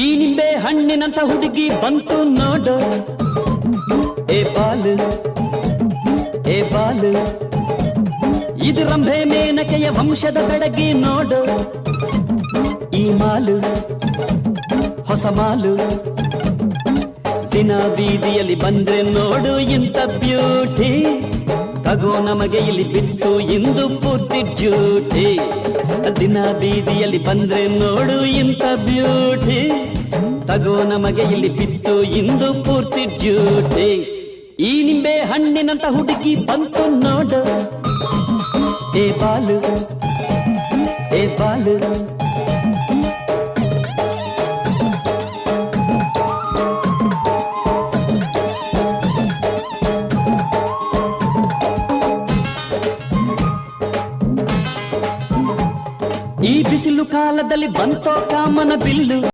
ಈ ನಿಂಬೆ ಹಣ್ಣಿನಂತ ಹುಡುಗಿ ಬಂತು ನೋಡು, ಏ ಬಾಲು ಏ ಬಾಲು. ಇದು ರಂಭೆ ಮೇನಕೆಯ ವಂಶದ ಬೆಡಗಿ ನೋಡು, ಈ ಮಾಲು ಹೊಸ ಮಾಲು. ದಿನ ಬೀದಿಯಲ್ಲಿ ಬಂದ್ರೆ ನೋಡು ಇಂಥ ಬ್ಯೂಟಿ, ತಗೋ ನಮಗೆ ಇಲ್ಲಿ ಬಿತ್ತು ಇಂದು ಪೂರ್ತಿ ಡ್ಯೂಟಿ. ದಿನ ಬೀದಿಯಲ್ಲಿ ಬಂದ್ರೆ ನೋಡು ಇಂಥ ಬ್ಯೂಟಿ, ತಗೋ ನಮಗೆ ಇಲ್ಲಿ ಬಿತ್ತು ಇಂದು ಪೂರ್ತಿ ಡ್ಯೂಟಿ. ಈ ನಿಂಬೆ ಹಣ್ಣಿನಂತ ಹುಡುಗಿ ಬಂತು ನೋಡು, ಏ ಬಾಲು ಏ ಬಾಲು. ಈ ಬಿಸಿಲು ಕಾಲದಲ್ಲಿ ಬಂತೋ ಕಾಮನ ಬಿಲ್ಲು,